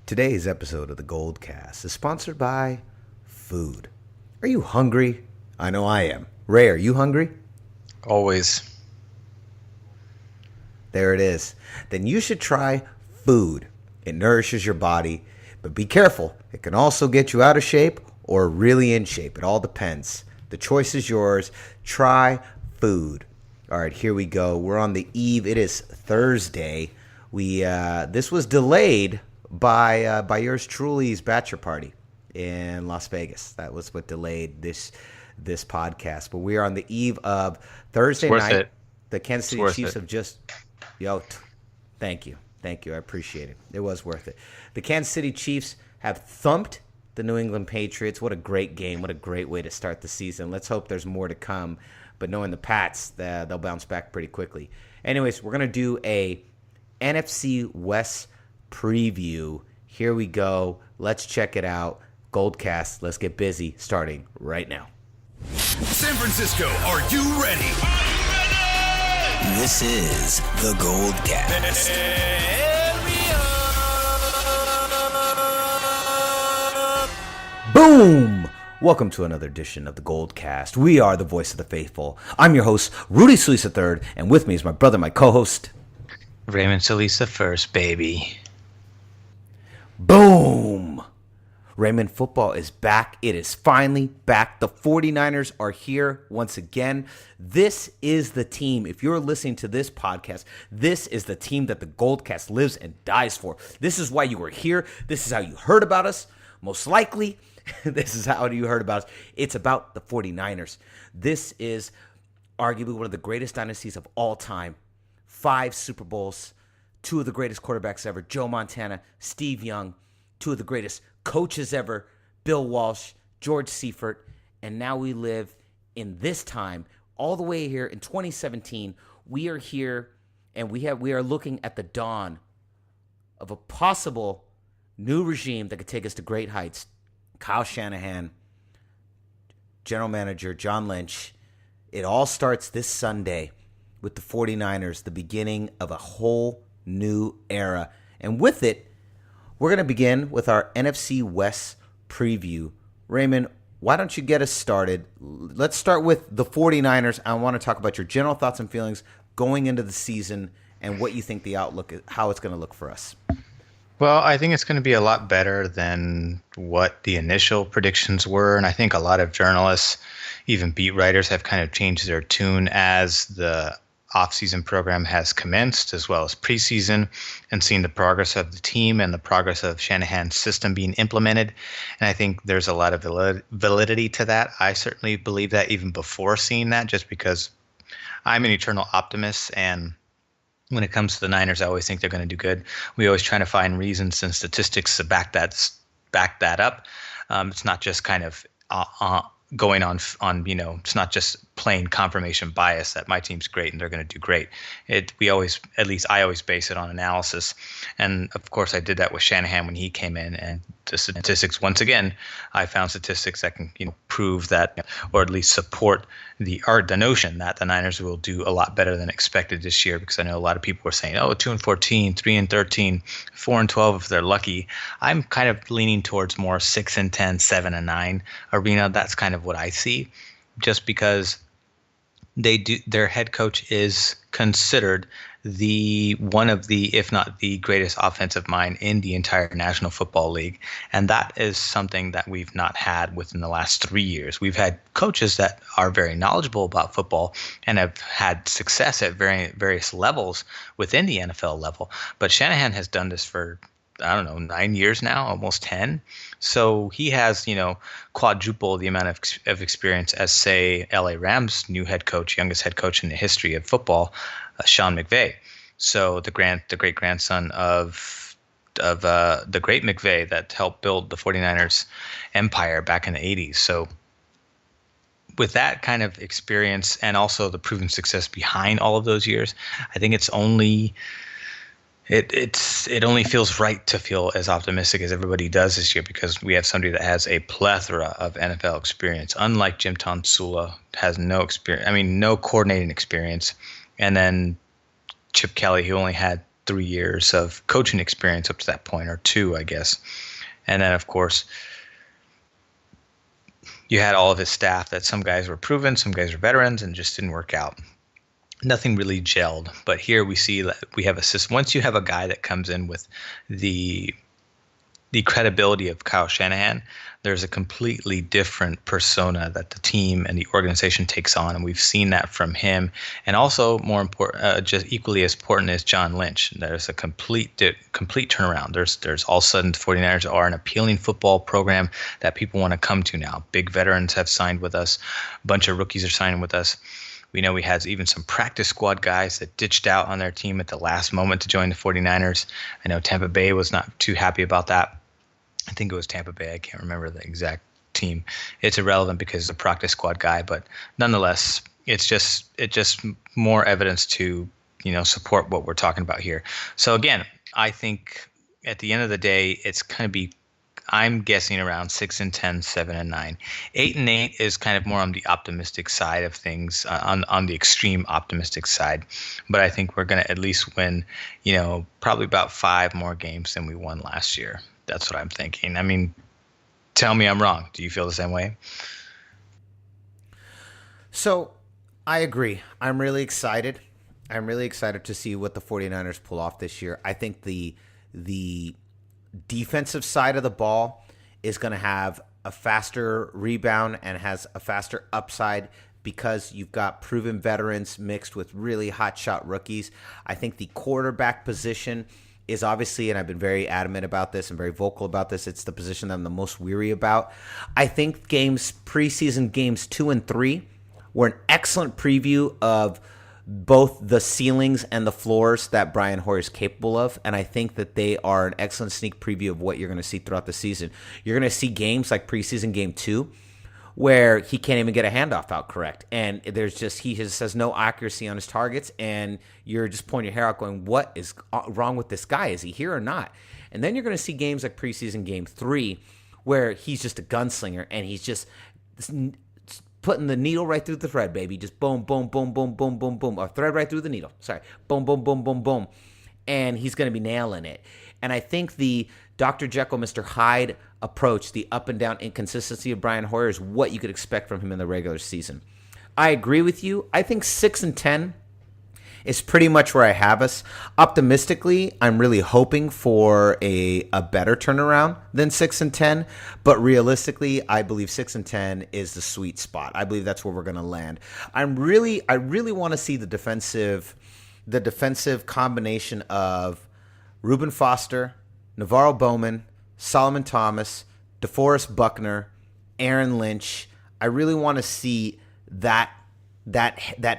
Today's episode of the Goldcast is sponsored by food. Are you hungry? I know I am. Ray, are you hungry? Always. There it is. Then you should try food. It nourishes your body, but be careful. It can also get you out of shape or really in shape. It all depends. The choice is yours. Try food. All right, here we go. We're on the eve. It is Thursday. This was delayed by yours truly's bachelor party in Las Vegas. That was what delayed this podcast. But we are on the eve of Thursday night. It. The Kansas City Chiefs have just thank you. I appreciate it. It was worth it. The Kansas City Chiefs have thumped the New England Patriots. What a great game. What a great way to start the season. Let's hope there's more to come. But knowing the Pats, they'll bounce back pretty quickly. Anyways, we're going to do a NFC West Preview. Here we go. Let's check it out. Goldcast, let's get busy starting right now. San Francisco, are you ready? This is the Goldcast. Boom! Welcome to another edition of the Goldcast. We are the voice of the faithful. I'm your host, Rudy Solis III, and with me is my brother, my co-host, Raymond Solis first, baby. Boom! Raymond, football is back. It is finally back. The 49ers are here once again. This is the team. If you're listening to this podcast, this is the team that the Goldcast lives and dies for. This is why you are here. This is how you heard about us. Most likely, this is how you heard about us. It's about the 49ers. This is arguably one of the greatest dynasties of all time. 5 Super Bowls, 2 of the greatest quarterbacks ever, Joe Montana, Steve Young, 2 of the greatest coaches ever, Bill Walsh, George Seifert, and now we live in this time, all the way here in 2017. We are here, and we are looking at the dawn of a possible new regime that could take us to great heights. Kyle Shanahan, general manager John Lynch. It all starts this Sunday with the 49ers, the beginning of a whole new era. And with it, we're going to begin with our NFC West preview. Raymond, why don't you get us started? Let's start with the 49ers. I want to talk about your general thoughts and feelings going into the season and what you think the outlook is, how it's going to look for us. Well, I think it's going to be a lot better than what the initial predictions were. And I think a lot of journalists, even beat writers, have kind of changed their tune as the offseason program has commenced, as well as preseason, and seeing the progress of the team and the progress of Shanahan's system being implemented. And I think there's a lot of validity to that. I certainly believe that even before seeing that, just because I'm an eternal optimist, and when it comes to the Niners, I always think they're going to do good. We always try to find reasons and statistics to back that up. It's not just kind of going on, it's not just plain confirmation bias that my team's great and they're going to do great. I always base it on analysis. And of course I did that with Shanahan when he came in, and the statistics, once again, I found statistics that can, prove that, or at least support the notion that the Niners will do a lot better than expected this year, because I know a lot of people were saying, 2-14, 3-13, 4-12 if they're lucky. I'm kind of leaning towards more 6-10, 7-9 arena. That's kind of what I see, just because their head coach is considered one of the, if not the greatest offensive mind in the entire National Football League. And that is something that we've not had within the last 3 years. We've had coaches that are very knowledgeable about football and have had success at various levels within the NFL level. But Shanahan has done this for, 9 years now, almost 10. So he has, quadruple the amount of experience as, say, LA Rams' new head coach, youngest head coach in the history of football, Sean McVay. So the great grandson of the great McVay that helped build the 49ers empire back in the 80s. So with that kind of experience and also the proven success behind all of those years, I think it's only it only feels right to feel as optimistic as everybody does this year, because we have somebody that has a plethora of NFL experience. Unlike Jim Tonsula, has no experience. I mean, no coordinating experience. And then Chip Kelly, who only had 3 years of coaching experience up to that point, or 2, I guess. And then, of course, you had all of his staff that some guys were proven, some guys were veterans, and just didn't work out. Nothing really gelled. But here we see that we have a system. Once you have a guy that comes in with the credibility of Kyle Shanahan, there's a completely different persona that the team and the organization takes on, and we've seen that from him. And also, more important, just equally as important, is John Lynch. There's a complete turnaround. There's all of a sudden the 49ers are an appealing football program that people want to come to now. Big veterans have signed with us. A bunch of rookies are signing with us. We know we had even some practice squad guys that ditched out on their team at the last moment to join the 49ers. I know Tampa Bay was not too happy about that. I think it was Tampa Bay. I can't remember the exact team. It's irrelevant because it's a practice squad guy, but nonetheless, it's just more evidence to, support what we're talking about here. So again, I think at the end of the day, it's going to be, I'm guessing around 6-10, 7-9. 8-8 is kind of more on the optimistic side of things, on the extreme optimistic side. But I think we're going to at least win, probably about 5 more games than we won last year. That's what I'm thinking. I mean, tell me I'm wrong. Do you feel the same way? So I agree. I'm really excited. I'm really excited to see what the 49ers pull off this year. I think the defensive side of the ball is going to have a faster rebound and has a faster upside because you've got proven veterans mixed with really hotshot rookies. I think the quarterback position is obviously, and I've been very adamant about this and very vocal about this, it's the position that I'm the most weary about. I think preseason games 2 and 3 were an excellent preview of both the ceilings and the floors that Brian Hoyer is capable of, and I think that they are an excellent sneak preview of what you're going to see throughout the season. You're going to see games like preseason game 2 where he can't even get a handoff out correct, and he just has no accuracy on his targets, and you're just pointing your hair out going, what is wrong with this guy? Is he here or not? And then you're going to see games like preseason game 3 where he's just a gunslinger, and he's just putting the needle right through the thread, baby. Just boom, boom, boom, boom, boom, boom, boom. Or thread right through the needle. Sorry. Boom, boom, boom, boom, boom. And he's going to be nailing it. And I think the Dr. Jekyll, Mr. Hyde approach, the up and down inconsistency of Brian Hoyer, is what you could expect from him in the regular season. I agree with you. I think 6-10 is pretty much where I have us. Optimistically, I'm really hoping for a better turnaround than 6-10, but realistically, I believe 6-10 is the sweet spot. I believe that's where we're going to land. I really want to see the defensive combination of Reuben Foster, Navarro Bowman, Solomon Thomas, DeForest Buckner, Aaron Lynch. I really want to see that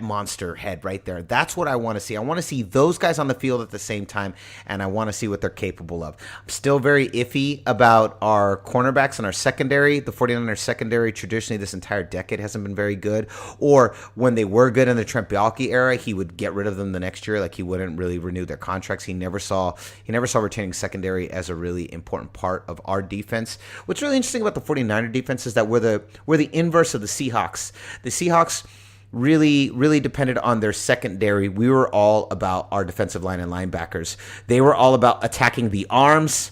monster head right there. That's what I want to see. I want to see those guys on the field at the same time, and I want to see what they're capable of. I'm still very iffy about our cornerbacks and our secondary. The 49ers secondary traditionally this entire decade hasn't been very good, or when they were good in the Trent Baalke era, he would get rid of them the next year. Like, he wouldn't really renew their contracts. He never saw retaining secondary as a really important part of our defense. What's really interesting about the 49er defense is that we're the inverse of the Seahawks. The Seahawks really depended on their secondary. We were all about our defensive line and linebackers. They were all about attacking the arms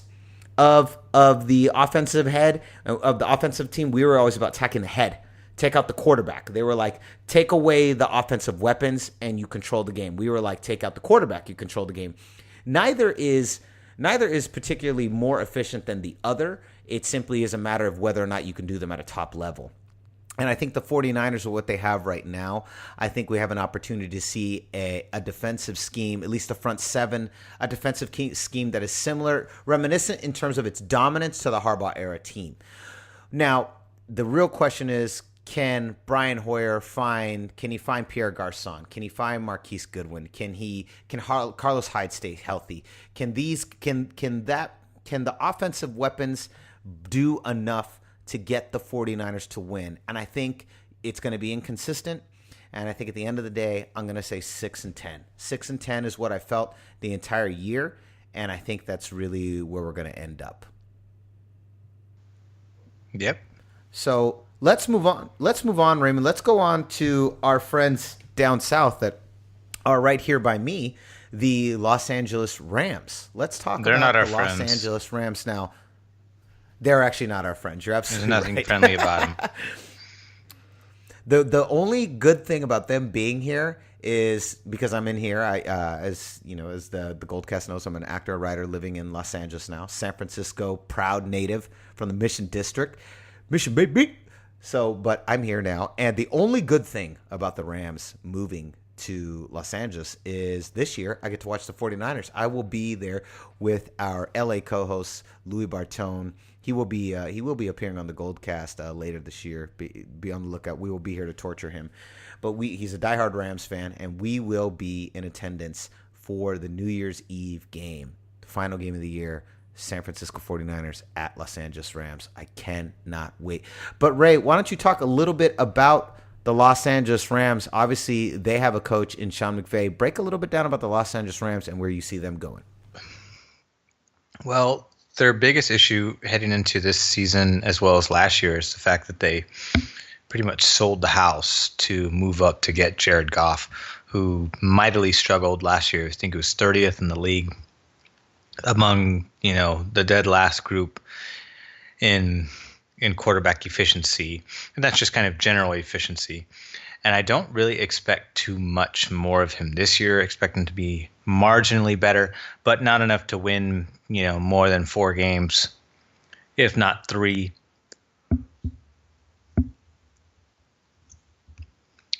of the offensive head, of the offensive team. We were always about attacking the head. Take out the quarterback. They were like, take away the offensive weapons and you control the game. We were like, take out the quarterback, you control the game. Neither is particularly more efficient than the other. It simply is a matter of whether or not you can do them at a top level. And I think the 49ers are what they have right now. I think we have an opportunity to see a defensive scheme, at least the front seven, a defensive scheme that is similar, reminiscent in terms of its dominance to the Harbaugh-era team. Now, the real question is, can Brian Hoyer find Pierre Garçon? Can he find Marquise Goodwin? Can Carlos Hyde stay healthy? Can the offensive weapons do enough to get the 49ers to win? And I think it's going to be inconsistent. And I think at the end of the day, I'm going to say 6-10. 6-10 is what I felt the entire year. And I think that's really where we're going to end up. Yep. So let's move on. Raymond. Let's go on to our friends down south that are right here by me. the Los Angeles Rams. Let's talk They're about not our the Los friends. Angeles Rams now. They're actually not our friends. You're absolutely There's nothing right. friendly about them. The only good thing about them being here is because I'm in here. I as you know, as the Goldcast knows, I'm an actor, writer living in Los Angeles now. San Francisco, proud native from the Mission District, Mission baby. So, but I'm here now, and the only good thing about the Rams moving to Los Angeles is this year I get to watch the 49ers. I will be there with our LA co-host Louis Bartone. He will be appearing on the Goldcast later this year. Be on the lookout. We will be here to torture him. But he's a diehard Rams fan, and we will be in attendance for the New Year's Eve game, the final game of the year, San Francisco 49ers at Los Angeles Rams. I cannot wait. But Ray, why don't you talk a little bit about the Los Angeles Rams? Obviously, they have a coach in Sean McVay. Break a little bit down about the Los Angeles Rams and where you see them going. Well, their biggest issue heading into this season as well as last year is the fact that they pretty much sold the house to move up to get Jared Goff, who mightily struggled last year. I think it was 30th in the league among, the dead last group in quarterback efficiency. And that's just kind of general efficiency. And I don't really expect too much more of him this year. I expect him to be marginally better, but not enough to win, more than 4 games, if not 3.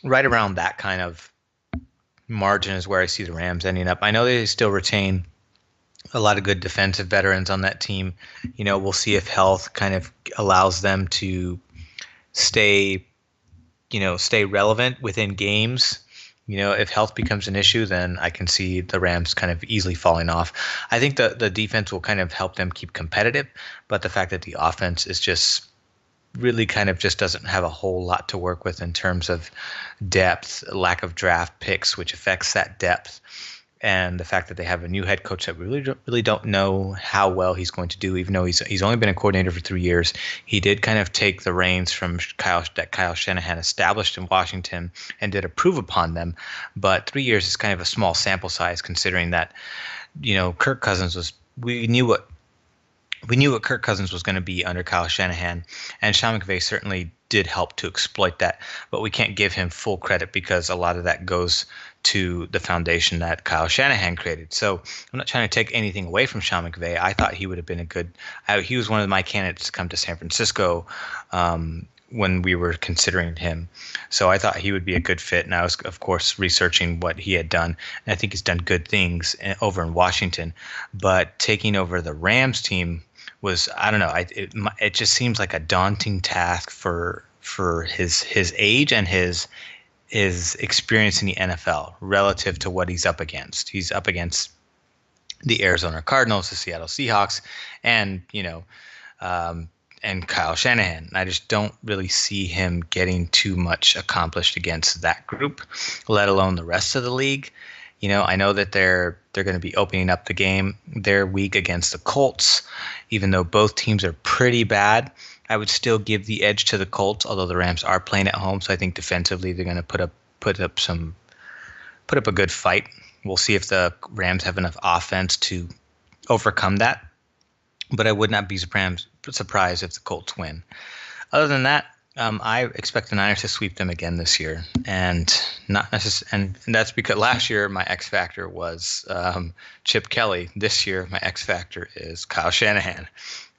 Right around that kind of margin is where I see the Rams ending up. I know they still retain a lot of good defensive veterans on that team. We'll see if health kind of allows them to stay relevant within games. If health becomes an issue, then I can see the Rams kind of easily falling off. I think the defense will kind of help them keep competitive, but the fact that the offense is just really kind of just doesn't have a whole lot to work with in terms of depth, lack of draft picks, which affects that depth. And the fact that they have a new head coach that we really don't know how well he's going to do, even though he's only been a coordinator for 3 years. He did kind of take the reins from Kyle Shanahan established in Washington and did approve upon them. But 3 years is kind of a small sample size, considering that, Kirk Cousins was we knew what Kirk Cousins was going to be under Kyle Shanahan, and Sean McVay certainly did help to exploit that. But we can't give him full credit because a lot of that goes to the foundation that Kyle Shanahan created. So I'm not trying to take anything away from Sean McVay. I thought he would have been he was one of my candidates to come to San Francisco when we were considering him. So I thought he would be a good fit. And I was, of course, researching what he had done. And I think he's done good things over in Washington. But taking over the Rams team was, I don't know, it just seems like a daunting task for his age and his experience in the NFL relative to what he's up against. He's up against the Arizona Cardinals, the Seattle Seahawks, and and Kyle Shanahan. I just don't really see him getting too much accomplished against that group, let alone the rest of the league. I know that they're going to be opening up the game their week against the Colts, even though both teams are pretty bad. I would still give the edge to the Colts, although the Rams are playing at home, so I think defensively they're going to put up a good fight. We'll see if the Rams have enough offense to overcome that, but I would not be surprised if the Colts win. Other than that, I expect the Niners to sweep them again this year, and that's because last year my X factor was Chip Kelly. This year my X factor is Kyle Shanahan.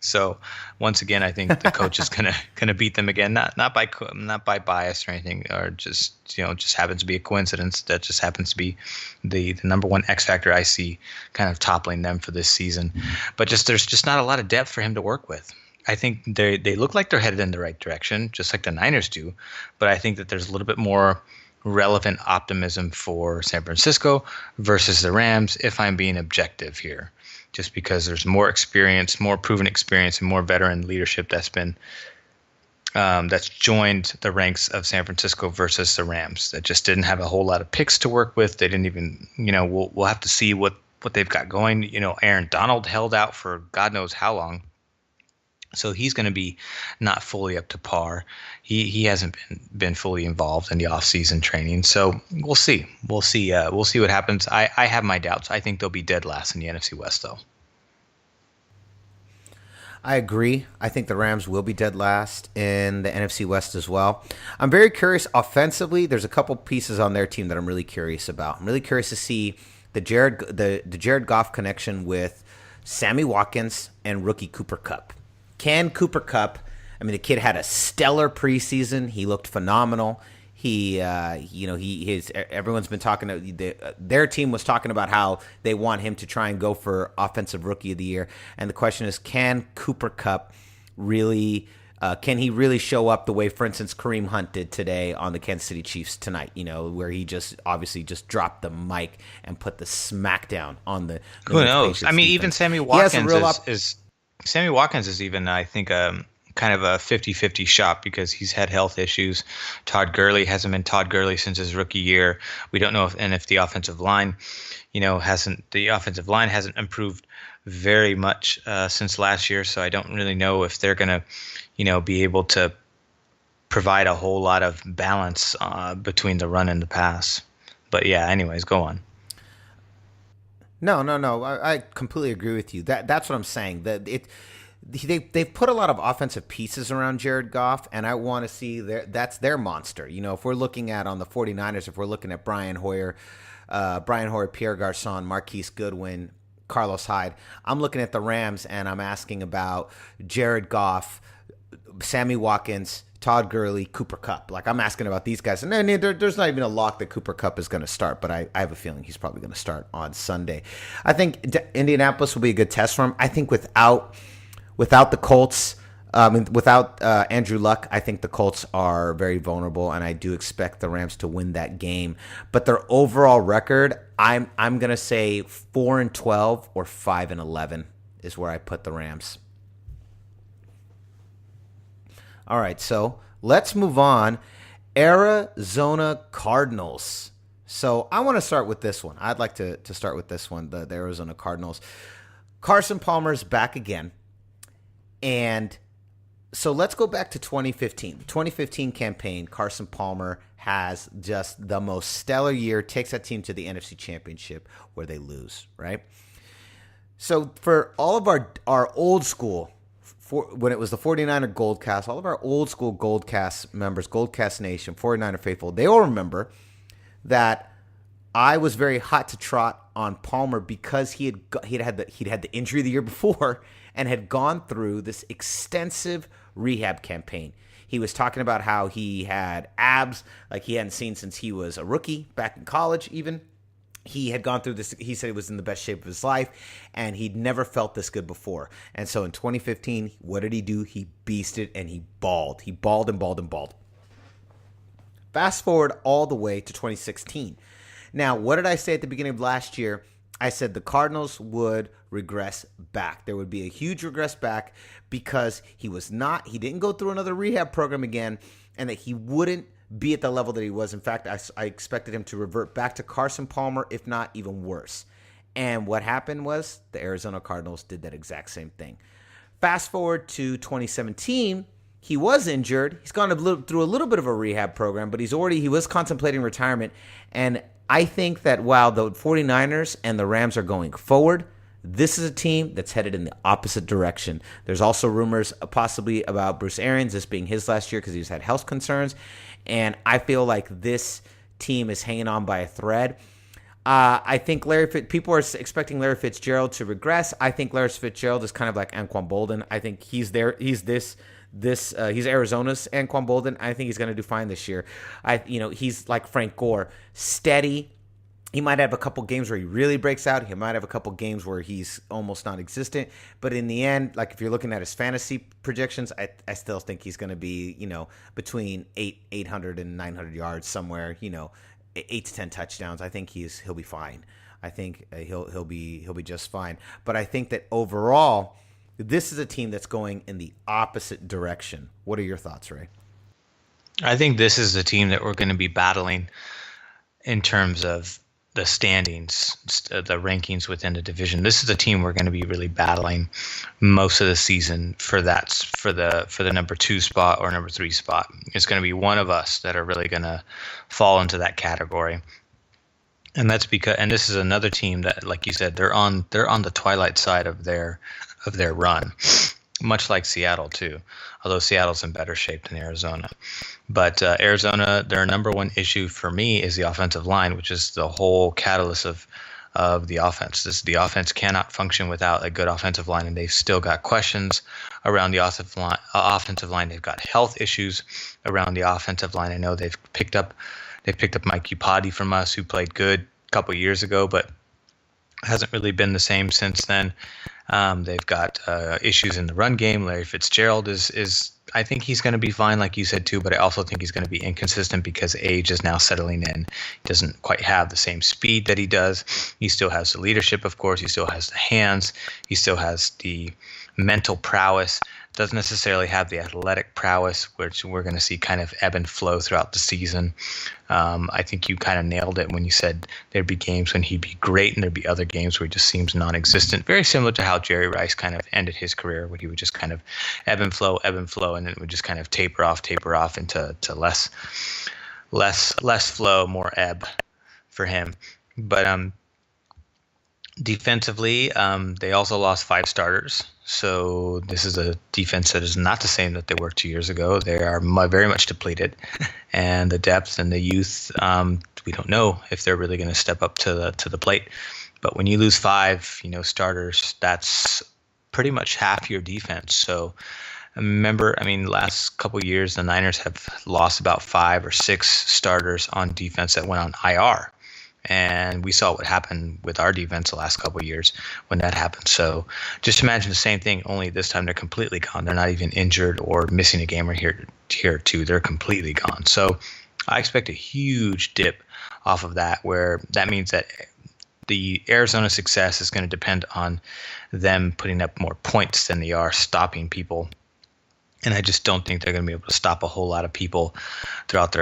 So once again, I think the coach is gonna beat them again. Not by bias or anything, or just happens to be a coincidence. That just happens to be the number one X factor I see kind of toppling them for this season. But there's just not a lot of depth for him to work with. I think they look like they're headed in the right direction, just like the Niners do. But I think that there's a little bit more relevant optimism for San Francisco versus the Rams, if I'm being objective here. Just because there's more experience, more proven experience, and more veteran leadership that's joined the ranks of San Francisco versus the Rams that just didn't have a whole lot of picks to work with. They didn't even, we'll have to see what they've got going. Aaron Donald held out for God knows how long. So he's going to be not fully up to par. He hasn't been fully involved in the off-season training. So we'll see. We'll see what happens. I have my doubts. I think they'll be dead last in the NFC West, though. I agree. I think the Rams will be dead last in the NFC West as well. I'm very curious offensively. There's a couple pieces on their team that I'm really curious about. I'm really curious to see the Jared Goff connection with Sammy Watkins and rookie Cooper Kupp. Can Cooper Kupp? I mean, the kid had a stellar preseason. He looked phenomenal. Everyone's been talking. Their team was talking about how they want him to try and go for offensive rookie of the year. And the question is, can Cooper Kupp really? Can he really show up the way, for instance, Kareem Hunt did today on the Kansas City Chiefs tonight? Where he just obviously just dropped the mic and put the smackdown on the. Who knows? I mean, even Sammy Watkins Sammy Watkins is even, I think, kind of a 50-50 shot because he's had health issues. Todd Gurley hasn't been Todd Gurley since his rookie year. We don't know if the offensive line, hasn't improved very much since last year. So I don't really know if they're going to, be able to provide a whole lot of balance between the run and the pass. But yeah, anyways, go on. No. I completely agree with you. That's what I'm saying. They've put a lot of offensive pieces around Jared Goff, and I want to see that's their monster. If we're looking at on the 49ers, if we're looking at Brian Hoyer, Pierre Garçon, Marquise Goodwin, Carlos Hyde, I'm looking at the Rams, and I'm asking about Jared Goff, Sammy Watkins, Todd Gurley, Cooper Kupp. Like, I'm asking about these guys. And there's not even a lock that Cooper Kupp is going to start, but I have a feeling he's probably going to start on Sunday. I think Indianapolis will be a good test for him. I think without the Colts, without Andrew Luck, I think the Colts are very vulnerable, and I do expect the Rams to win that game. But their overall record, I'm going to say 4-12 or 5-11 is where I put the Rams. All right, so let's move on. Arizona Cardinals. So I want to start with this one. I'd like to start with this one, the Arizona Cardinals. Carson Palmer's back again. And so let's go back to 2015. The 2015 campaign, Carson Palmer has just the most stellar year, takes that team to the NFC Championship where they lose, right? So for all of our old school, when it was the 49er Goldcast, all of our old school Goldcast members, Goldcast Nation, 49er faithful, they all remember that I was very hot to trot on Palmer because he'd had the injury the year before and had gone through this extensive rehab campaign. He was talking about how he had abs like he hadn't seen since he was a rookie back in college even. He had gone through this. He said he was in the best shape of his life, and he'd never felt this good before. And so in 2015, what did he do? He beasted, and he balled. He balled and balled and balled. Fast forward all the way to 2016. Now, what did I say at the beginning of last year? I said the Cardinals would regress back. There would be a huge regress back because he didn't go through another rehab program again, and that he wouldn't be at the level that he was. In fact, I expected him to revert back to Carson Palmer, if not even worse. And what happened was the Arizona Cardinals did that exact same thing. Fast forward to 2017, he was injured. He's gone through a little bit of a rehab program, but he was contemplating retirement. And I think that while the 49ers and the Rams are going forward, this is a team that's headed in the opposite direction. There's also rumors possibly about Bruce Arians, this being his last year because he's had health concerns. And I feel like this team is hanging on by a thread. I think people are expecting Larry Fitzgerald to regress. I think Larry Fitzgerald is kind of like Anquan Boldin. I think he's Arizona's Anquan Boldin. I think he's going to do fine this year. He's like Frank Gore, steady. He might have a couple games where he really breaks out. He might have a couple games where he's almost non-existent. But in the end, like if you're looking at his fantasy projections, I still think he's going to be, between 800 and 900 yards somewhere, 8 to 10 touchdowns. I think he'll be fine. I think he'll be just fine. But I think that overall, this is a team that's going in the opposite direction. What are your thoughts, Ray? I think this is the team that we're going to be battling in terms of the standings, the rankings within the division. This is the team we're going to be really battling most of the season for the number 2 spot or number 3 spot. It's going to be one of us that are really going to fall into that category. And that's because, and this is another team that, like you said, they're on the twilight side of their run, much like Seattle too. Although Seattle's in better shape than Arizona, but Arizona, their number one issue for me is the offensive line, which is the whole catalyst of the offense. The offense cannot function without a good offensive line, and they've still got questions around the offensive line. They've got health issues around the offensive line. I know they've picked up Mike Upati from us, who played good a couple years ago, but hasn't really been the same since then. They've got issues in the run game. Larry Fitzgerald is I think he's going to be fine, like you said too, but I also think he's going to be inconsistent because age is now settling in. He doesn't quite have the same speed that he does. He still has the leadership, of course. He still has the hands. He still has the mental prowess. Doesn't necessarily have the athletic prowess, which we're going to see kind of ebb and flow throughout the season. I think you kind of nailed it when you said there'd be games when he'd be great and there'd be other games where he just seems non-existent. Very similar to how Jerry Rice kind of ended his career, where he would just kind of ebb and flow, and it would just kind of taper off into less flow, more ebb for him. But defensively, they also lost 5 starters. So this is a defense that is not the same that they were 2 years ago. They are very much depleted, and the depth and the youth, we don't know if they're really going to step up to the plate. But when you lose 5, starters, that's pretty much half your defense. So remember, last couple of years, the Niners have lost about 5 or 6 starters on defense that went on IR. And we saw what happened with our defense the last couple of years when that happened. So just imagine the same thing, only this time they're completely gone. They're not even injured or missing a game or here too. They're completely gone. So I expect a huge dip off of that, where that means that the Arizona success is going to depend on them putting up more points than they are stopping people. And I just don't think they're going to be able to stop a whole lot of people throughout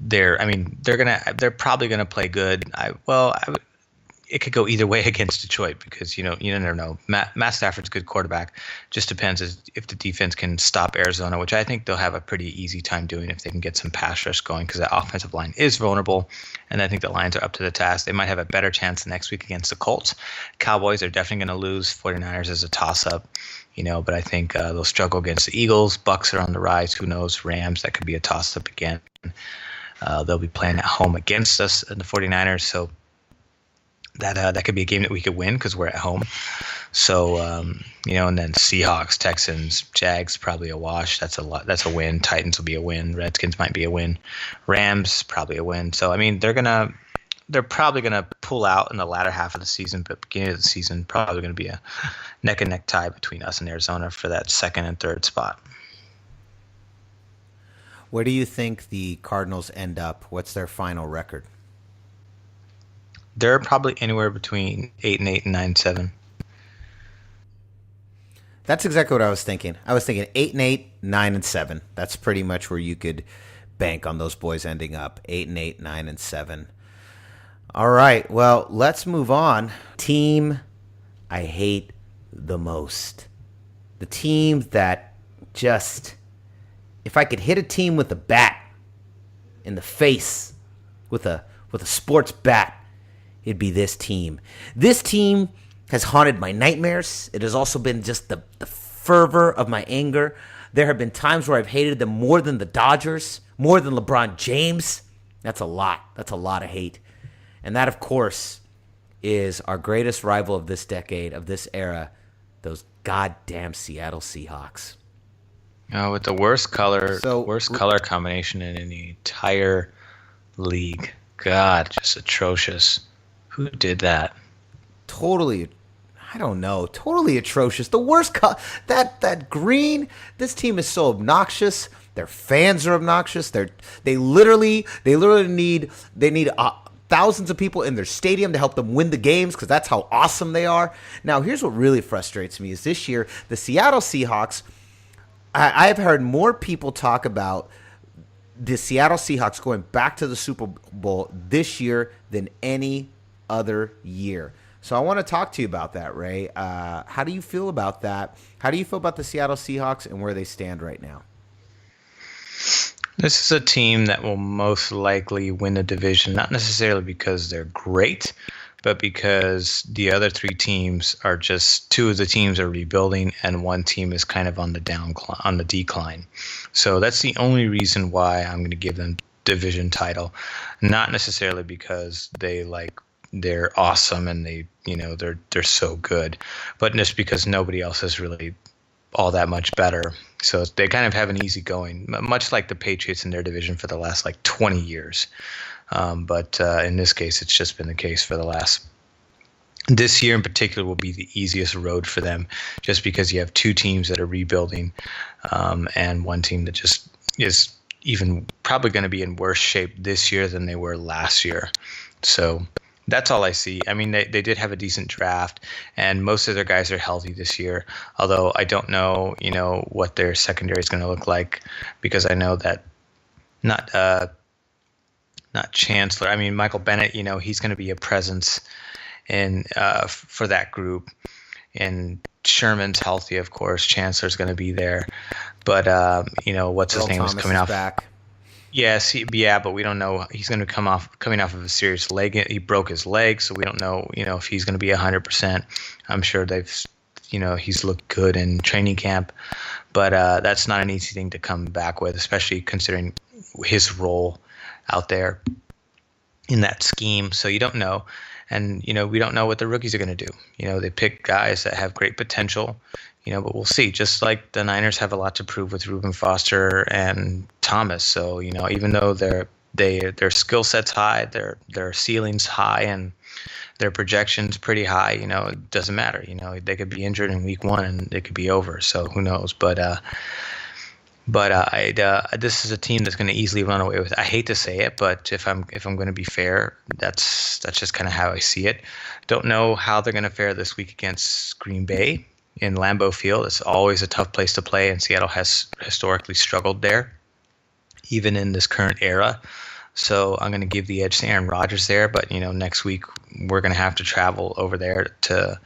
they're probably gonna play good. It could go either way against Detroit because you never know. Matt Stafford's a good quarterback. Just depends if the defense can stop Arizona, which I think they'll have a pretty easy time doing if they can get some pass rush going, because that offensive line is vulnerable, and I think the Lions are up to the task. They might have a better chance next week against the Colts. Cowboys are definitely going to lose. 49ers is a toss-up. But I think they'll struggle against the Eagles. Bucks are on the rise. Who knows? Rams, that could be a toss-up again. They'll be playing at home against us in the 49ers, so that could be a game that we could win because we're at home. So and then Seahawks, Texans, Jags probably a wash. That's a win. Titans will be a win. Redskins might be a win. Rams probably a win. So they're probably gonna pull out in the latter half of the season, but beginning of the season probably gonna be a neck and neck tie between us and Arizona for that 2nd and 3rd spot. Where do you think the Cardinals end up? What's their final record? They're probably anywhere between 8-8 and 9-7. That's exactly what I was thinking. I was thinking 8-8, 9-7. That's pretty much where you could bank on those boys ending up. 8-8, 9-7. All right. Well, let's move on. Team I hate the most. The team that just... If I could hit a team with a bat in the face with a sports bat, it'd be this team. This team has haunted my nightmares. It has also been just the fervor of my anger. There have been times where I've hated them more than the Dodgers, more than LeBron James. That's a lot. That's a lot of hate. And that, of course, is our greatest rival of this decade, of this era, those goddamn Seattle Seahawks. Oh, with the worst color combination in the entire league. God, just atrocious. Who did that? Totally, I don't know. Totally atrocious. The worst that green. This team is so obnoxious. Their fans are obnoxious. They literally need thousands of people in their stadium to help them win the games because that's how awesome they are. Now, here's what really frustrates me is this year the Seattle Seahawks. I have heard more people talk about the Seattle Seahawks going back to the Super Bowl this year than any other year. So I want to talk to you about that, Ray. How do you feel about that? How do you feel about the Seattle Seahawks and where they stand right now? This is a team that will most likely win the division, not necessarily because they're great, but because the other three teams are just, two of the teams are rebuilding and one team is kind of on the decline. So that's the only reason why I'm going to give them division title, not necessarily because they're awesome and they're so good, but just because nobody else is really all that much better. So they kind of have an easy going, much like the Patriots in their division for the last 20 years. But in this case, it's just been the case for this year in particular will be the easiest road for them, just because you have two teams that are rebuilding and one team that just is even probably going to be in worse shape this year than they were last year. So that's all I see. I mean, they did have a decent draft, and most of their guys are healthy this year. Although I don't know, what their secondary is going to look like, because I know that not Chancellor. I mean, Michael Bennett. He's going to be a presence in for that group. And Sherman's healthy, of course. Chancellor's going to be there, but what's his name is coming off back. Yes, but we don't know. He's going to coming off of a serious leg. He broke his leg, so we don't know, if he's going to be 100%. I'm sure he's looked good in training camp, but that's not an easy thing to come back with, especially considering his role out there in that scheme. So you don't know, and we don't know what the rookies are going to do. They pick guys that have great potential. But we'll see. Just like the Niners have a lot to prove with Reuben Foster and Thomas. So, even though their skill set's high, their ceiling's high, and their projections pretty high, it doesn't matter. They could be injured in week one and it could be over. So who knows? But this is a team that's going to easily run away with it. I hate to say it, but if I'm going to be fair, that's just kind of how I see it. Don't know how they're going to fare this week against Green Bay in Lambeau Field. It's always a tough place to play, and Seattle has historically struggled there, even in this current era. So I'm going to give the edge to Aaron Rodgers there, but next week we're going to have to travel over there to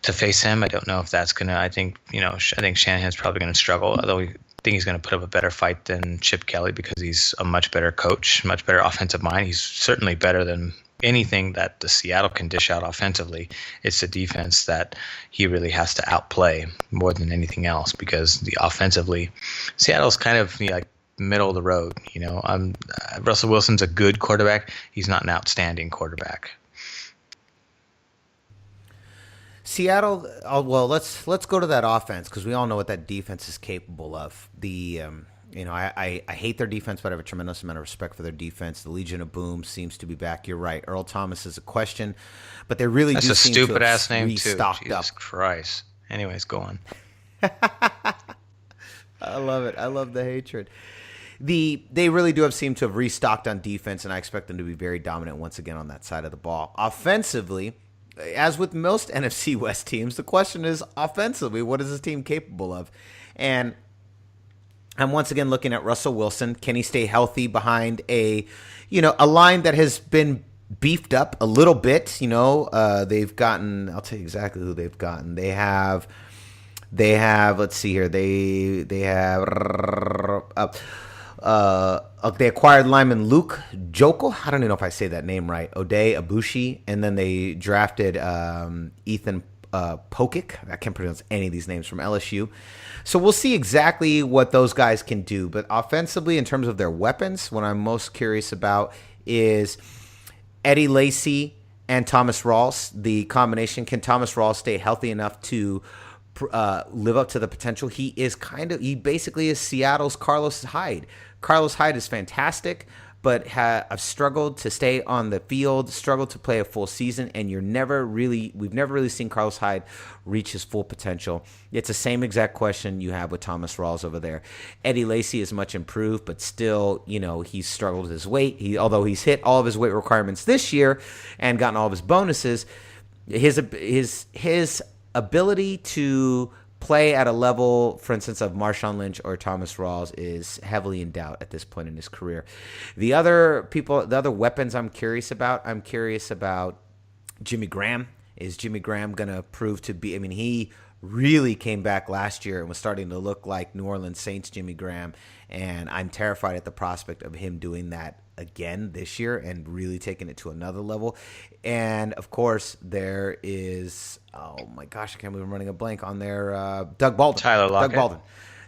face him. I don't know if that's going to. I think Shanahan's probably going to struggle, although I think he's going to put up a better fight than Chip Kelly, because he's a much better coach, much better offensive mind. He's certainly better than anything that the Seattle can dish out offensively. It's the defense that he really has to outplay more than anything else, because the offensively, Seattle's kind of middle of the road. Russell Wilson's a good quarterback. He's not an outstanding quarterback. Seattle. Well, let's go to that offense, because we all know what that defense is capable of. I hate their defense, but I have a tremendous amount of respect for their defense. The Legion of Boom seems to be back. You're right. Earl Thomas is a question, but they really That's do a seem stupid to have ass name too. Jesus up. Christ. Anyways, go on. I love it. I love the hatred. They really do seem to have restocked on defense, and I expect them to be very dominant once again on that side of the ball. Offensively, as with most NFC West teams, the question is offensively, what is this team capable of? And I'm once again looking at Russell Wilson. Can he stay healthy behind a line that has been beefed up a little bit? They've gotten. I'll tell you exactly who they've gotten. They have. Let's see here. They acquired lineman Luke Jokel. I don't even know if I say that name right. Ode Abushi, and then they drafted Ethan Pokic. I can't pronounce any of these names, from LSU. So we'll see exactly what those guys can do. But offensively, in terms of their weapons, what I'm most curious about is Eddie Lacy and Thomas Rawls. The combination, can Thomas Rawls stay healthy enough to live up to the potential? He basically is Seattle's Carlos Hyde. Carlos Hyde is fantastic, but have struggled to stay on the field, struggled to play a full season, and we've never really seen Carlos Hyde reach his full potential. It's the same exact question you have with Thomas Rawls over there. Eddie Lacy is much improved, but still, he's struggled with his weight. Although he's hit all of his weight requirements this year and gotten all of his bonuses, his ability to play at a level, for instance, of Marshawn Lynch or Thomas Rawls is heavily in doubt at this point in his career. The other weapons I'm curious about Jimmy Graham. Is Jimmy Graham going to prove to be, I mean, he really came back last year and was starting to look like New Orleans Saints Jimmy Graham, and I'm terrified at the prospect of him doing that again this year and really taking it to another level. And of course there is, oh my gosh, I can't believe I'm running a blank on there. Doug Baldwin. Tyler Lockett.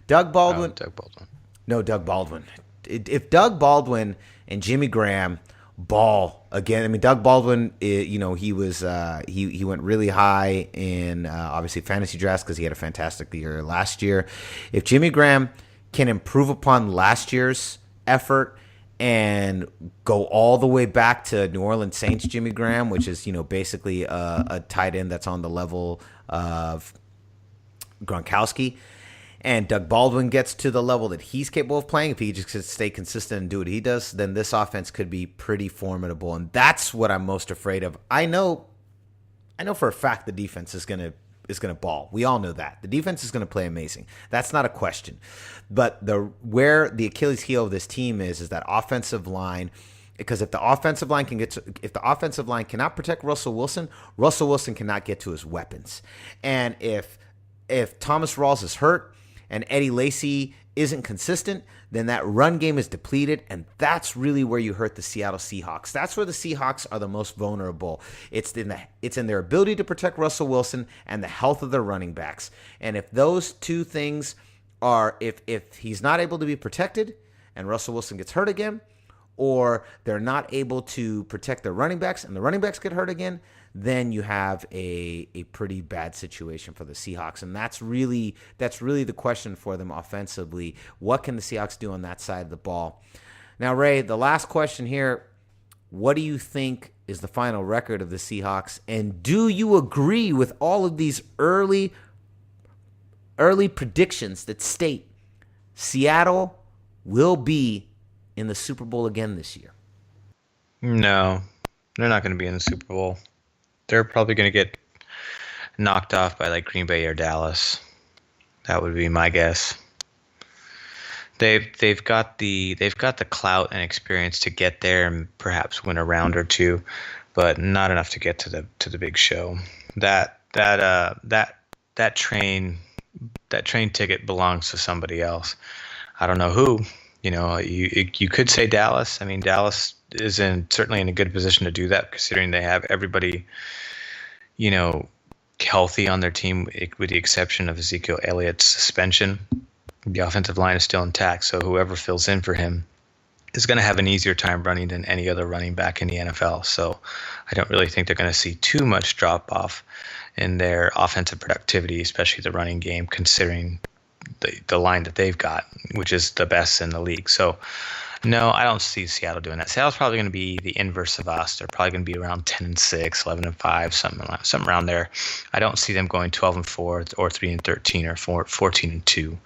Doug Baldwin. Doug Baldwin. No, Doug Baldwin. If Doug Baldwin and Jimmy Graham ball again, I mean, Doug Baldwin, he was he went really high in obviously fantasy drafts because he had a fantastic year last year. If Jimmy Graham can improve upon last year's effort and go all the way back to New Orleans Saints Jimmy Graham, which is basically a tight end that's on the level of Gronkowski, and Doug Baldwin gets to the level that he's capable of playing, if he just could stay consistent and do what he does, then this offense could be pretty formidable. And that's what I'm most afraid of. I know for a fact the defense is going to ball. We all know that. The defense is going to play amazing. That's not a question. But where the Achilles heel of this team is that offensive line, because if the offensive line cannot protect Russell Wilson cannot get to his weapons. And if Thomas Rawls is hurt and Eddie Lacy isn't consistent, then that run game is depleted, and that's really where you hurt the Seattle Seahawks. That's where the Seahawks are the most vulnerable. It's in their ability to protect Russell Wilson and the health of their running backs. And if those two things are, if he's not able to be protected and Russell Wilson gets hurt again, or they're not able to protect their running backs and the running backs get hurt again, then you have a pretty bad situation for the Seahawks. And that's really the question for them offensively. What can the Seahawks do on that side of the ball? Now, Ray, the last question here, what do you think is the final record of the Seahawks? And do you agree with all of these early predictions that state Seattle will be in the Super Bowl again this year? No, they're not going to be in the Super Bowl. They're probably going to get knocked off by like Green Bay or Dallas. That would be my guess. They've got the clout and experience to get there and perhaps win a round or two, but not enough to get to the big show. That train ticket belongs to somebody else. I don't know who. You could say Dallas. I mean, Dallas is certainly in a good position to do that, considering they have everybody, healthy on their team, with the exception of Ezekiel Elliott's suspension. The offensive line is still intact, so whoever fills in for him is going to have an easier time running than any other running back in the NFL. So I don't really think they're going to see too much drop off in their offensive productivity, especially the running game, considering the line that they've got, which is the best in the league. So no, I don't see Seattle doing that. Seattle's probably going to be the inverse of us. They're probably going to be around 10-6, 11-5, something around there. I don't see them going 12-4 or 3-13 or 14-2.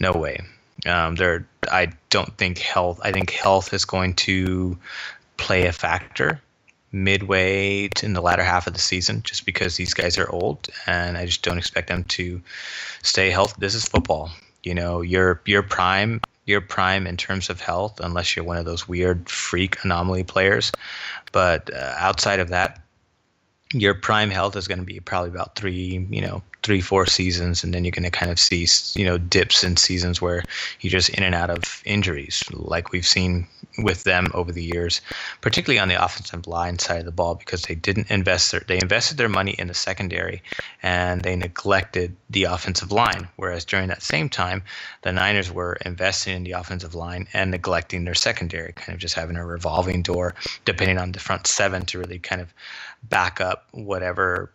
No way. I don't think health. I think health is going to play a factor midway in the latter half of the season, just because these guys are old, and I just don't expect them to stay healthy. This is football. Your prime in terms of health, unless you're one of those weird freak anomaly players. But outside of that, your prime health is going to be probably about 3-4 seasons, and then you're going to kind of see dips in seasons where you're just in and out of injuries, like we've seen with them over the years, particularly on the offensive line side of the ball, because they didn't they invested their money in the secondary and they neglected the offensive line, whereas during that same time the Niners were investing in the offensive line and neglecting their secondary, kind of just having a revolving door depending on the front seven to really kind of back up whatever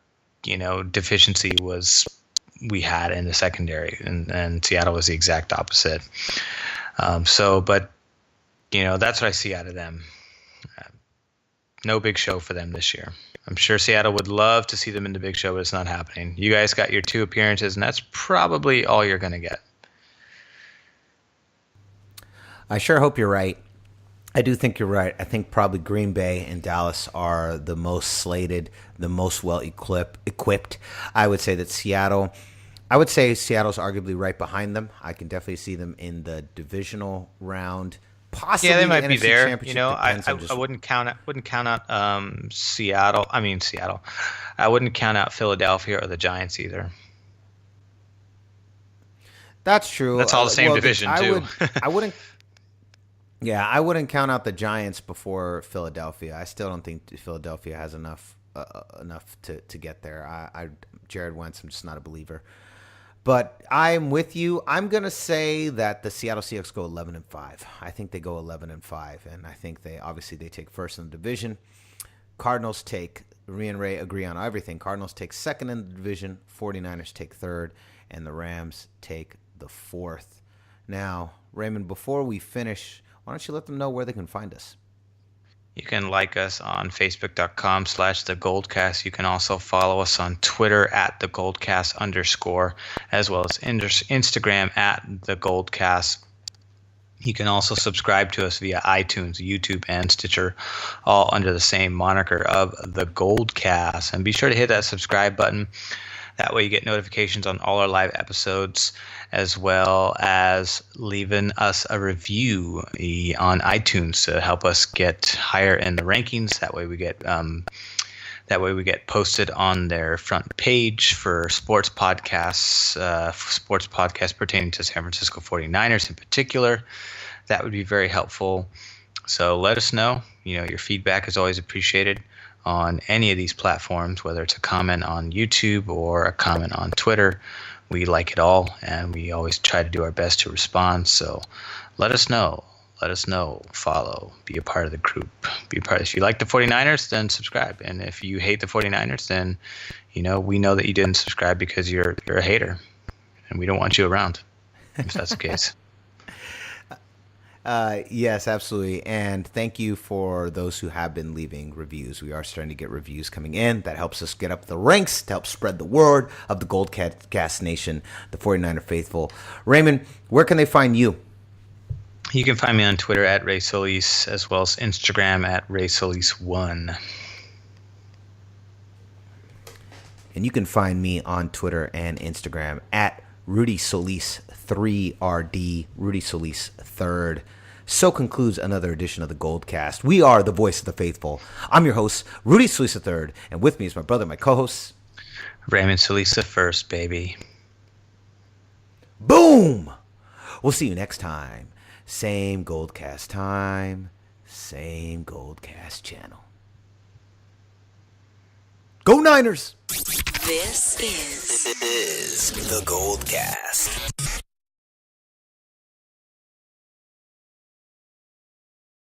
deficiency we had in the secondary, and Seattle was the exact opposite. But that's what I see out of them. No big show for them this year. I'm sure Seattle would love to see them in the big show, but it's not happening. You guys got your 2 appearances, and that's probably all you're going to get. I sure hope you're right. I do think you're right. I think probably Green Bay and Dallas are the most slated, the most well equipped. I would say Seattle's arguably right behind them. I can definitely see them in the divisional round possibly Yeah, they might the be NFC there. Championship. I wouldn't count out Seattle. I mean Seattle. I wouldn't count out Philadelphia or the Giants either. That's true. That's all the same division too. I wouldn't. Yeah, I wouldn't count out the Giants before Philadelphia. I still don't think Philadelphia has enough to get there. Jared Wentz, I'm just not a believer. But I'm with you. I'm gonna say that the Seattle Seahawks go 11-5. I think they go 11-5, and I think they take first in the division. Cardinals take. Ray and Ray agree on everything. Cardinals take second in the division. 49ers take third, and the Rams take the fourth. Now, Raymond, before we finish, why don't you let them know where they can find us? You can like us on Facebook.com/TheGoldCast. You can also follow us on Twitter @TheGoldCast_, as well as Instagram @TheGoldCast. You can also subscribe to us via iTunes, YouTube, and Stitcher, all under the same moniker of The Goldcast. And be sure to hit that subscribe button. That way you get notifications on all our live episodes, as well as leaving us a review on iTunes to help us get higher in the rankings. That way we get posted on their front page for sports podcasts pertaining to San Francisco 49ers in particular. That would be very helpful. So let us know. Your feedback is always appreciated on any of these platforms, whether it's a comment on YouTube or a comment on Twitter. We like it all, and we always try to do our best to respond. So let us know. Follow, be a part of the group, if you like the 49ers, then subscribe. And if you hate the 49ers, then we know that you didn't subscribe because you're a hater, and we don't want you around if that's the case. Yes, absolutely. And thank you for those who have been leaving reviews. We are starting to get reviews coming in. That helps us get up the ranks to help spread the word of the Goldcast Nation, the 49er faithful. Raymond, where can they find you? You can find me on Twitter @RaySolis, as well as Instagram @RaySolis1. And you can find me on Twitter and Instagram @RudySolis3RD, Rudy Solis III. So concludes another edition of the Goldcast. We are the voice of the faithful. I'm your host, Rudy Solis III, and with me is my brother, my co-host, Raymond Solis first, baby. Boom! We'll see you next time. Same Goldcast time, same Goldcast channel. Go Niners! This is the Goldcast.